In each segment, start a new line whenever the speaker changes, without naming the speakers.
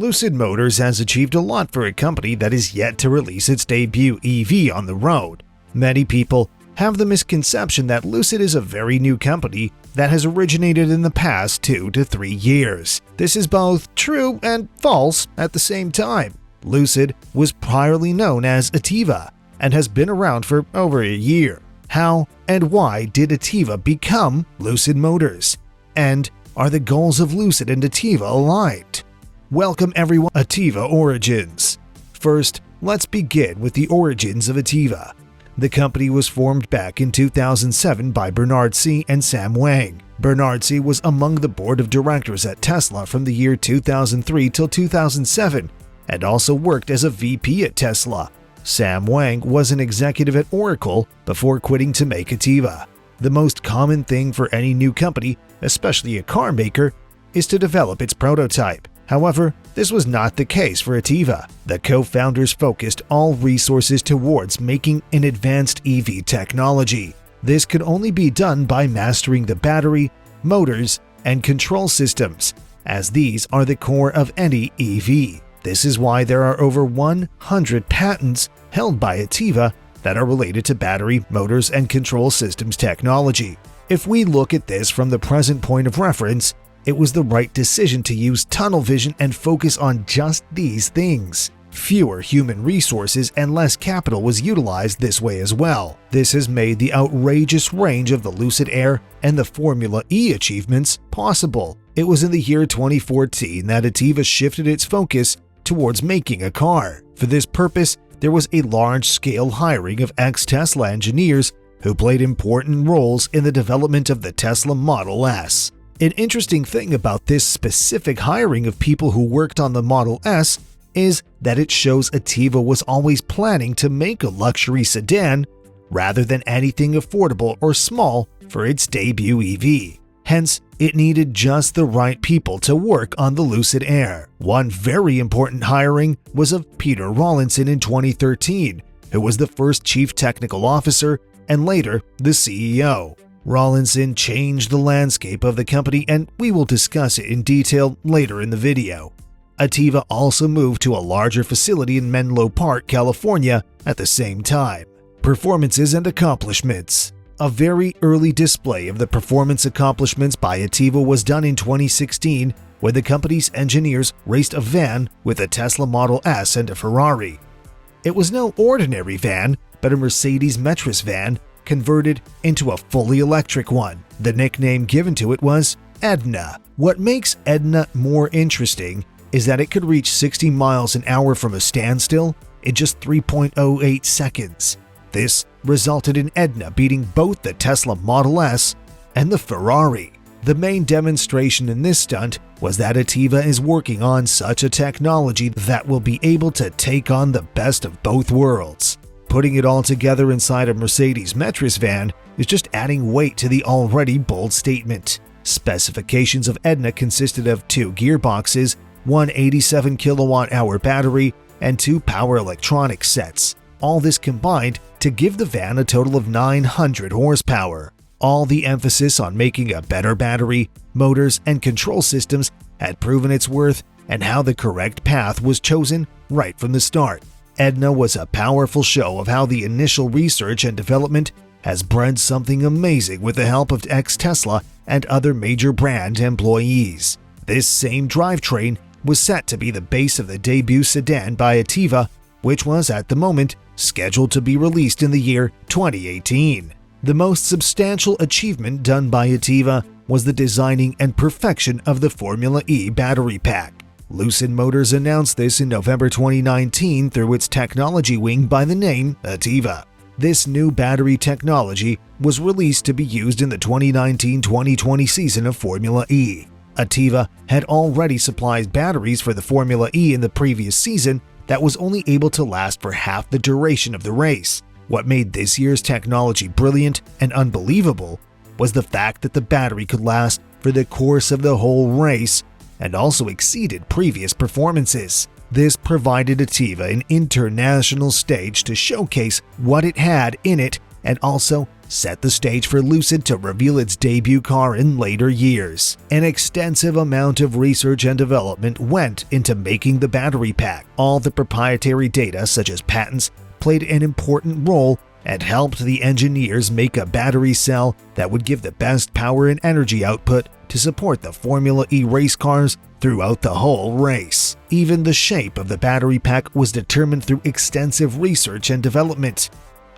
Lucid Motors has achieved a lot for a company that is yet to release its debut EV on the road. Many people have the misconception that Lucid is a very new company that has originated in the past 2 to 3 years. This is both true and false at the same time. Lucid was priorly known as Atieva and has been around for over a year. How and why did Atieva become Lucid Motors? And are the goals of Lucid and Atieva aligned? Welcome everyone to Atieva Origins. First, let's begin with the origins of Atieva. The company was formed back in 2007 by Bernard C. and Sam Wang. Bernard C. was among the board of directors at Tesla from the year 2003 till 2007 and also worked as a VP at Tesla. Sam Wang was an executive at Oracle before quitting to make Atieva. The most common thing for any new company, especially a car maker, is to develop its prototype. However, this was not the case for Atieva. The co-founders focused all resources towards making an advanced EV technology. This could only be done by mastering the battery, motors, and control systems, as these are the core of any EV. This is why there are over 100 patents held by Atieva that are related to battery, motors, and control systems technology. If we look at this from the present point of reference, it was the right decision to use tunnel vision and focus on just these things. Fewer human resources and less capital was utilized this way as well. This has made the outrageous range of the Lucid Air and the Formula E achievements possible. It was in the year 2014 that Atieva shifted its focus towards making a car. For this purpose, there was a large-scale hiring of ex-Tesla engineers who played important roles in the development of the Tesla Model S. An interesting thing about this specific hiring of people who worked on the Model S is that it shows Atieva was always planning to make a luxury sedan rather than anything affordable or small for its debut EV. Hence, it needed just the right people to work on the Lucid Air. One very important hiring was of Peter Rawlinson in 2013, who was the first chief technical officer and later the CEO. Rawlinson changed the landscape of the company, and we will discuss it in detail later in the video. Atieva also moved to a larger facility in Menlo Park, California at the same time. Performances and accomplishments. A very early display of the performance accomplishments by Atieva was done in 2016 when the company's engineers raced a van with a Tesla Model S and a Ferrari. It was no ordinary van, but a Mercedes-Benz Metris van converted into a fully electric one. The nickname given to it was Edna. What makes Edna more interesting is that it could reach 60 miles an hour from a standstill in just 3.08 seconds. This resulted in Edna beating both the Tesla Model S and the Ferrari. The main demonstration in this stunt was that Atieva is working on such a technology that will be able to take on the best of both worlds. Putting it all together inside a Mercedes Metris van is just adding weight to the already bold statement. Specifications of Edna consisted of 2 gearboxes, one 87 kilowatt-hour battery, and 2 power electronics sets. All this combined to give the van a total of 900 horsepower. All the emphasis on making a better battery, motors, and control systems had proven its worth, and how the correct path was chosen right from the start. Edna was a powerful show of how the initial research and development has bred something amazing with the help of ex-Tesla and other major brand employees. This same drivetrain was set to be the base of the debut sedan by Atieva, which was at the moment scheduled to be released in the year 2018. The most substantial achievement done by Atieva was the designing and perfection of the Formula E battery pack. Lucid Motors announced this in November 2019 through its technology wing by the name Atieva. This new battery technology was released to be used in the 2019-2020 season of Formula E. Atieva had already supplied batteries for the Formula E in the previous season that was only able to last for half the duration of the race. What made this year's technology brilliant and unbelievable was the fact that the battery could last for the course of the whole race and also exceeded previous performances. This provided Atieva an international stage to showcase what it had in it and also set the stage for Lucid to reveal its debut car in later years. An extensive amount of research and development went into making the battery pack. All the proprietary data, such as patents, played an important role and helped the engineers make a battery cell that would give the best power and energy output to support the Formula E race cars throughout the whole race. Even the shape of the battery pack was determined through extensive research and development.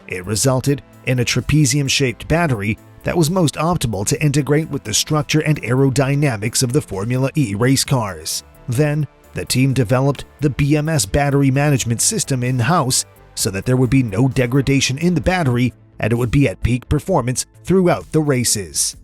It resulted in a trapezium-shaped battery that was most optimal to integrate with the structure and aerodynamics of the Formula E race cars. Then, the team developed the BMS battery management system in-house so that there would be no degradation in the battery and it would be at peak performance throughout the races.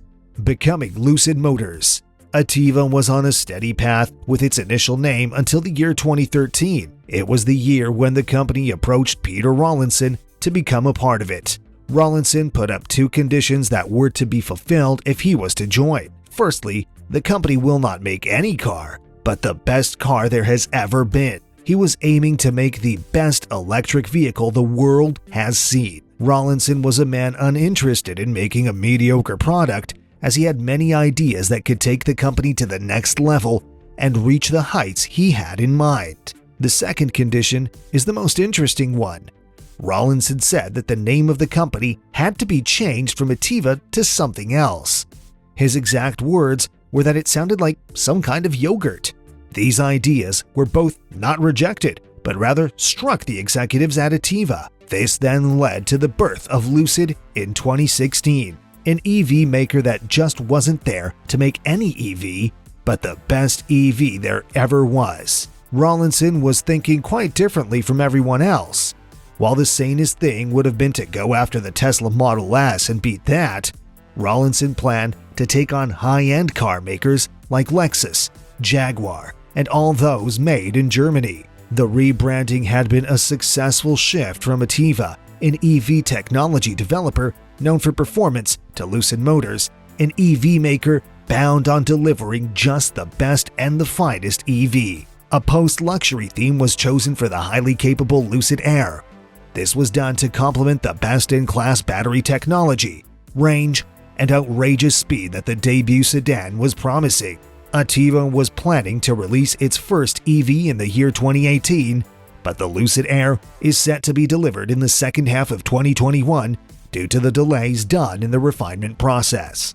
Becoming Lucid Motors, Atieva was on a steady path with its initial name until the year 2013. It was the year when the company approached Peter Rawlinson to become a part of it. Rawlinson put up two conditions that were to be fulfilled if he was to join. Firstly, the company will not make any car, but the best car there has ever been. He was aiming to make the best electric vehicle the world has seen. Rawlinson was a man uninterested in making a mediocre product, as he had many ideas that could take the company to the next level and reach the heights he had in mind. The second condition is the most interesting one. Rawlinson said that the name of the company had to be changed from Atieva to something else. His exact words were that it sounded like some kind of yogurt. These ideas were both not rejected, but rather struck the executives at Atieva. This then led to the birth of Lucid in 2016, an EV maker that just wasn't there to make any EV, but the best EV there ever was. Rawlinson was thinking quite differently from everyone else. While the sanest thing would have been to go after the Tesla Model S and beat that, Rawlinson planned to take on high-end car makers like Lexus, Jaguar, and all those made in Germany. The rebranding had been a successful shift from Atieva, an EV technology developer known for performance, to Lucid Motors, an EV maker bound on delivering just the best and the finest EV. A post-luxury theme was chosen for the highly capable Lucid Air. This was done to complement the best-in-class battery technology, range, and outrageous speed that the debut sedan was promising. Atieva was planning to release its first EV in the year 2018, but the Lucid Air is set to be delivered in the second half of 2021 due to the delays done in the refinement process.